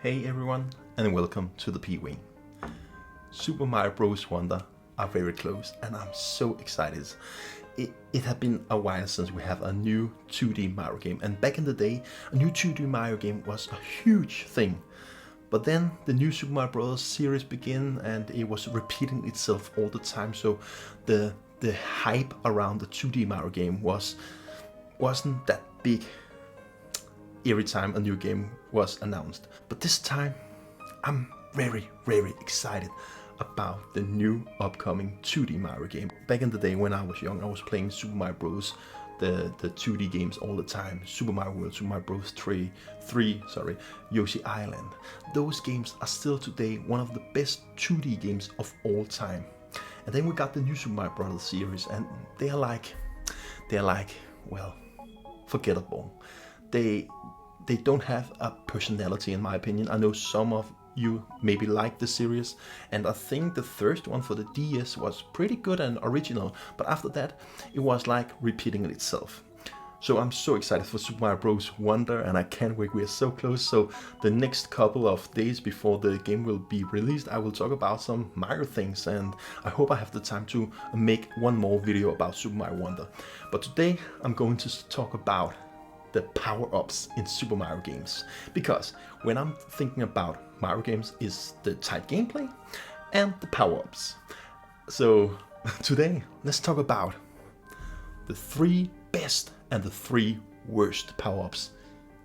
Hey everyone, and welcome to the P-Wing. Super Mario Bros. Wonder are very close, and I'm so excited. It had been a while since we have a new 2D Mario game, and back in the day, a new 2D Mario game was a huge thing. But then the new Super Mario Bros. Series began, and it was repeating itself all the time, so the hype around the 2D Mario game wasn't that big every time a new game was announced. But this time, I'm very excited about the new upcoming 2D Mario game. Back in the day when I was young, I was playing Super Mario Bros. The 2D games all the time. Super Mario World, Super Mario Bros. 3, Yoshi Island. Those games are still today one of the best 2D games of all time. And then we got the new Super Mario Bros. Series, and they're like, well, forgettable. They don't have a personality, in my opinion. I know some of you maybe like the series, and I think the first one for the DS was pretty good and original, but after that it was like repeating itself. So I'm so excited for Super Mario Bros. Wonder, and I can't wait. We are so close. So the next couple of days before the game will be released, I will talk about some Mario things, and I hope I have the time to make one more video about Super Mario Wonder. But today I'm going to talk about the power-ups in Super Mario games, because when I'm thinking about Mario games is the tight gameplay and the power-ups. So today let's talk about the 3 best and the 3 worst power-ups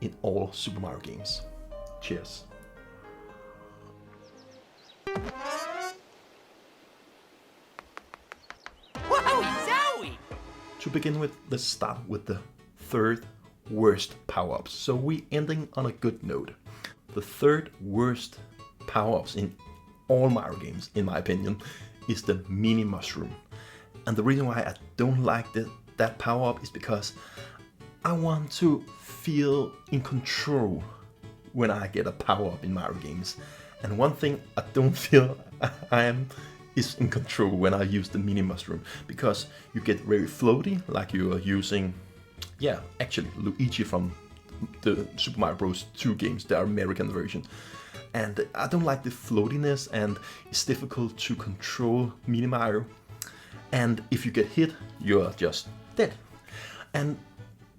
in all Super Mario games. Cheers. Wowie-zowie! To begin with, let's start with the 3rd worst power-ups. So we ending on a good note. The 3rd worst power-ups in all Mario games, in my opinion, is the mini mushroom. And the reason why I don't like that power-up is because I want to feel in control when I get a power-up in Mario games. And one thing I don't feel I am is in control when I use the mini mushroom, because you get very floaty, like you are using, yeah, actually Luigi from the Super Mario Bros. 2 games, the American version. And I don't like the floatiness, and it's difficult to control Mini Mario. And if you get hit, you're just dead. And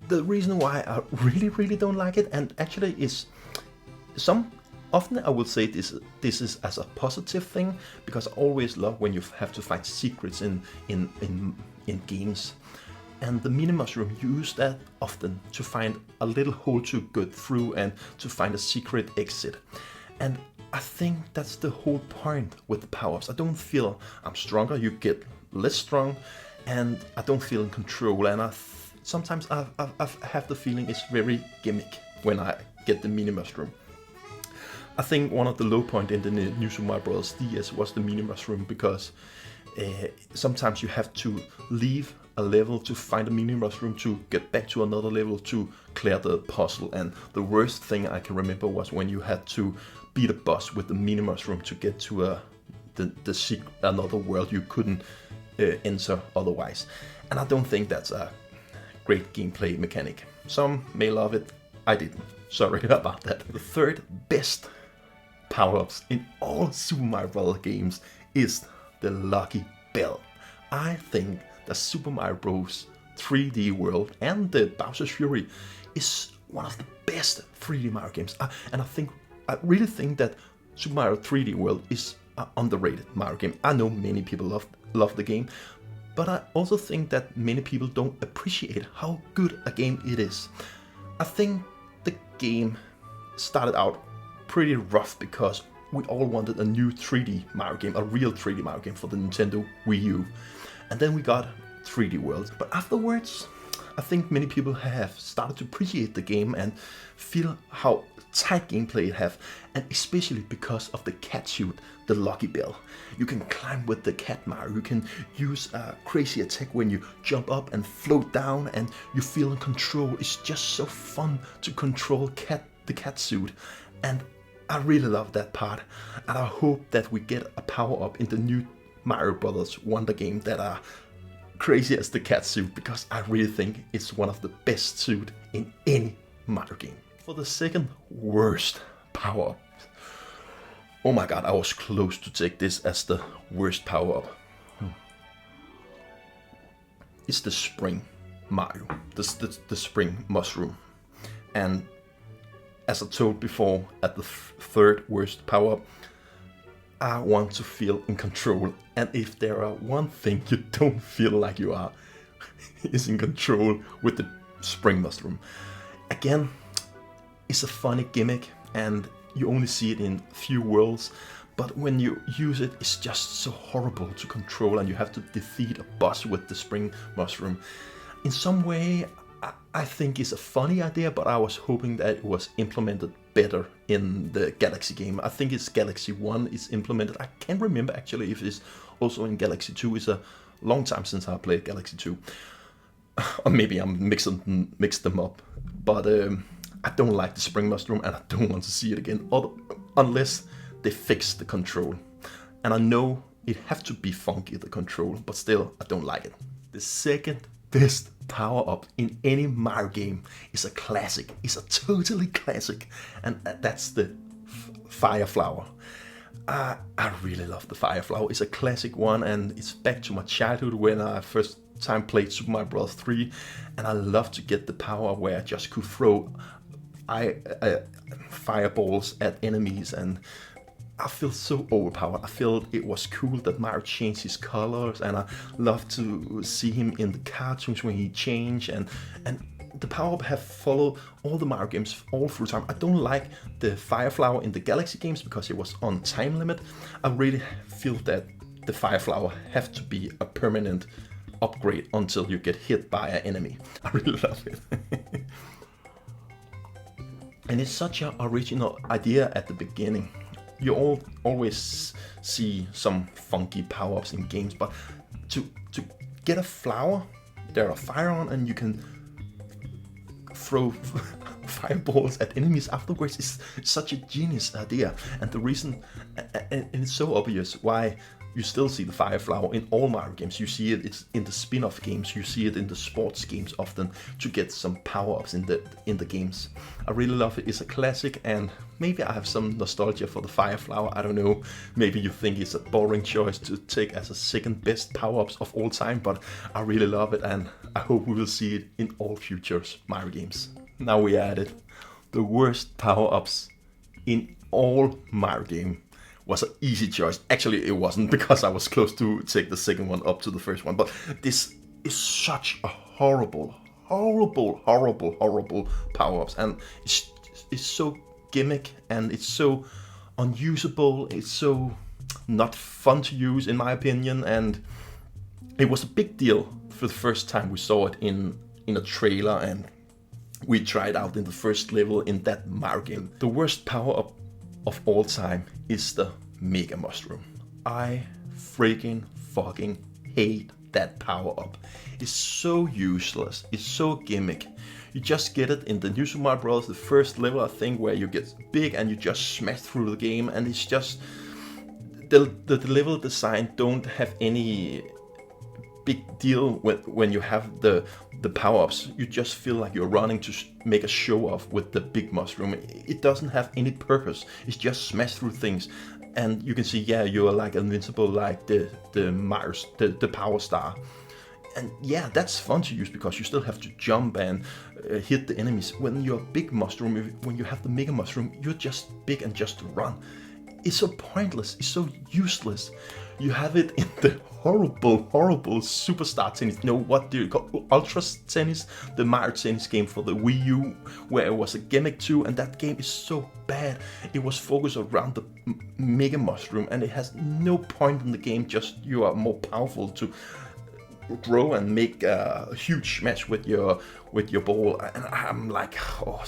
the reason why I really don't like it, and actually is often I will say this is as a positive thing, because I always love when you have to find secrets in games. And the mini mushroom use that often to find a little hole to go through and to find a secret exit. And I think that's the whole point with the powers. I don't feel I'm stronger, you get less strong, and I don't feel in control. And sometimes I have the feeling it's very gimmick when I get the mini mushroom. I think one of the low point in the new Super Mario Bros. DS was the mini mushroom, because sometimes you have to leave a level to find a mini mushroom to get back to another level to clear the puzzle. And the worst thing I can remember was when you had to beat a boss with the mini mushroom to get to another world you couldn't enter otherwise. And I don't think that's a great gameplay mechanic. Some may love it, I didn't. Sorry about that. The 3rd best power-ups in all Super Mario Bros. Games is the Lucky Bell. I think the Super Mario Bros. 3D World and the Bowser's Fury is one of the best 3D Mario games. And I really think that Super Mario 3D World is an underrated Mario game. I know many people love the game, but I also think that many people don't appreciate how good a game it is. I think the game started out pretty rough because we all wanted a new 3D Mario game, a real 3D Mario game for the Nintendo Wii U. And then we got 3D World. But afterwards, I think many people have started to appreciate the game and feel how tight gameplay it have. And especially because of the cat suit, the Lucky Bell. You can climb with the cat Mario. You can use a crazy attack when you jump up and float down, and you feel in control. It's just so fun to control the cat suit. And I really love that part, and I hope that we get a power-up in the new Mario Bros. Wonder game that are crazy as the cat suit, because I really think it's one of the best suit in any Mario game. For the 2nd worst power-up Oh my god, I was close to take this as the worst power-up. It's the spring Mario, the spring mushroom. And as I told before, at the third worst power-up, I want to feel in control. And if there are one thing you don't feel like you are, is in control with the spring mushroom. Again, it's a funny gimmick and you only see it in few worlds, but when you use it, it's just so horrible to control and you have to defeat a boss with the spring mushroom. In some way, I think it's a funny idea, but I was hoping that it was implemented better in the Galaxy game. I think it's Galaxy 1 is implemented. I can't remember actually if it's also in Galaxy 2. It's a long time since I played Galaxy 2. Or maybe I'm mixed them up. But I don't like the spring mushroom and I don't want to see it again. Unless they fix the control. And I know it have to be funky, the control, but still, I don't like it. The second best power-up in any Mario game is a classic. It's a totally classic. And that's the Fire Flower. I really love the Fire Flower. It's a classic one and it's back to my childhood when I first time played Super Mario Bros. 3. And I love to get the power where I just could throw fireballs at enemies, and I feel so overpowered. I feel it was cool that Mario changed his colors, and I love to see him in the cartoons when he changed, and the power-up have followed all the Mario games all through time. I don't like the Fire Flower in the Galaxy games because it was on time limit. I really feel that the Fire Flower have to be a permanent upgrade until you get hit by an enemy. I really love it. And it's such an original idea at the beginning. You always see some funky power-ups in games, but to get a flower, there are fire on, and you can throw fireballs at enemies afterwards is such a genius idea. And the reason, and it's so obvious why you still see the Fire Flower in all Mario games. You see it's in the spin-off games, you see it in the sports games often to get some power-ups in the games. I really love it. It's a classic, and maybe I have some nostalgia for the Fire Flower. I don't know. Maybe you think it's a boring choice to take as a second best power-ups of all time, but I really love it, and I hope we will see it in all future Mario games. Now we added the worst power-ups in all Mario game. Was an easy choice. Actually, it wasn't, because I was close to take the second one up to the first one. But this is such a horrible power-ups, and it's so gimmick, and it's so unusable. It's so not fun to use, in my opinion. And it was a big deal for the first time we saw it in a trailer, and we tried out in the first level in that Mario game. The worst power-up of all time is the Mega Mushroom. I freaking fucking hate that power-up. It's so useless. It's so gimmick. You just get it in the New Super Mario Bros. The first level, I think, where you get big and you just smash through the game, and it's just the level design don't have any big deal when you have the power-ups. You just feel like you're running to make a show off with the big mushroom. It doesn't have any purpose. It's just smash through things, and you can see, yeah, you are like invincible, like the Mars, the Power Star. And yeah, that's fun to use because you still have to jump and hit the enemies. When you're a big mushroom, when you have the Mega Mushroom, you're just big and just run. It's so pointless. It's so useless. You have it in the horrible Superstar Tennis. No, what do you call Ultra Tennis? The Mario Tennis game for the Wii U, where it was a gimmick too, and that game is so bad. It was focused around the Mega Mushroom, and it has no point in the game. Just you are more powerful to grow and make a huge match with your ball. And I'm like, oh,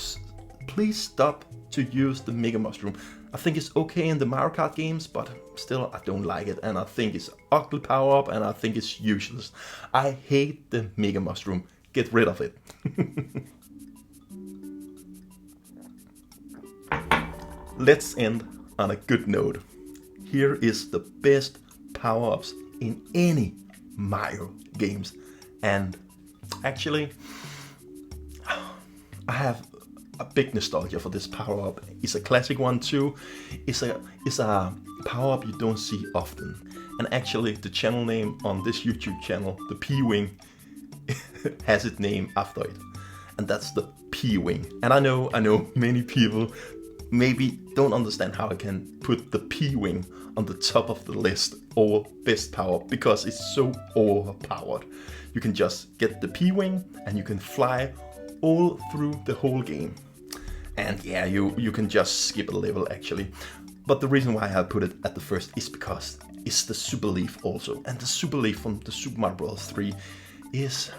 please stop to use the Mega Mushroom. I think it's okay in the Mario Kart games, but still I don't like it, and I think it's ugly power-up, and I think it's useless. I hate the Mega Mushroom. Get rid of it. Let's end on a good note. Here is the best power-ups in any Mario games, and actually I have a big nostalgia for this power-up. It's a classic one too. It's a power-up you don't see often. And actually the channel name on this YouTube channel, the P-Wing, has its name after it. And that's the P-Wing. And I know many people maybe don't understand how I can put the P-Wing on the top of the list or best power-up, because it's so overpowered. You can just get the P-Wing and you can fly all through the whole game. And yeah, you can just skip a level actually. But the reason why I put it at the first is because it's the Super Leaf also. And the Super Leaf from the Super Mario Bros. 3 is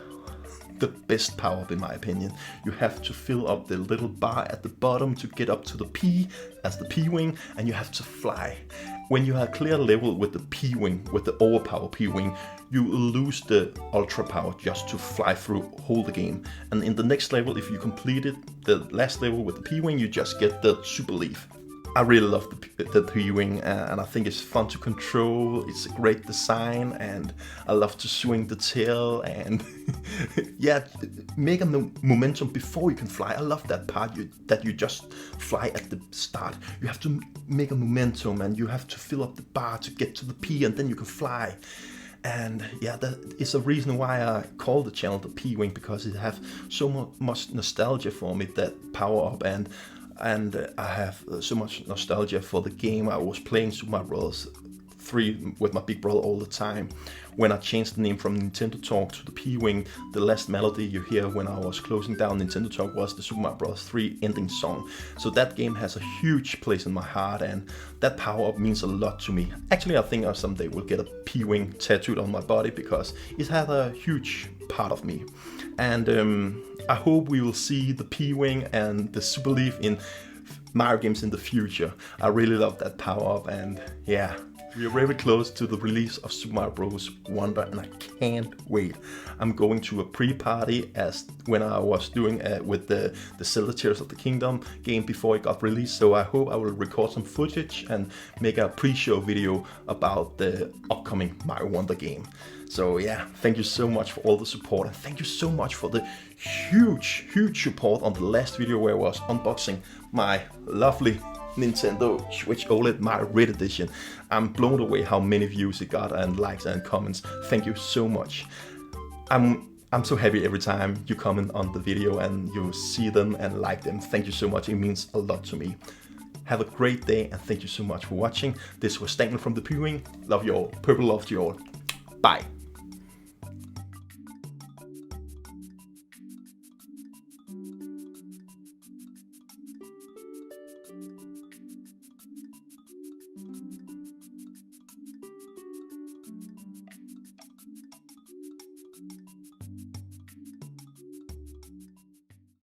the best power-up in my opinion. You have to fill up the little bar at the bottom to get up to the P as the P-Wing, and you have to fly. When you have clear level with the P-Wing, with the overpower P-Wing, you lose the ultra power just to fly through whole the game. And in the next level, if you completed the last level with the P-Wing, you just get the Super Leaf. I really love the P-Wing, and I think it's fun to control. It's a great design, and I love to swing the tail and yeah, make a momentum before you can fly. I love that part, that you just fly at the start. You have to make a momentum and you have to fill up the bar to get to the P, and then you can fly. And yeah, that is a reason why I call the channel the P-Wing, because it has so much nostalgia for me, that power-up, and I have so much nostalgia for the game. I was playing Super Mario Bros. 3 with my big brother all the time. When I changed the name from Nintendo Talk to the P-Wing, the last melody you hear when I was closing down Nintendo Talk was the Super Mario Bros. 3 ending song. So that game has a huge place in my heart, and that power-up means a lot to me. Actually, I think I someday will get a P-Wing tattooed on my body, because it had a huge part of me. And I hope we will see the P-Wing and the Super Leaf in Mario games in the future. I really love that power-up, and yeah, we are very close to the release of Super Mario Bros. Wonder, and I can't wait. I'm going to a pre-party as when I was doing with the Zelda Tears of the Kingdom game before it got released, so I hope I will record some footage and make a pre-show video about the upcoming Mario Wonder game. So yeah, thank you so much for all the support, and thank you so much for the huge support on the last video where I was unboxing my lovely Nintendo Switch OLED Mario Red Edition. I'm blown away how many views it got and likes and comments. Thank you so much. I'm so happy every time you comment on the video and you see them and like them. Thank you so much. It means a lot to me. Have a great day, and thank you so much for watching. This was Daniel from the P-Wing. Love you all. Purple love to you all. Bye.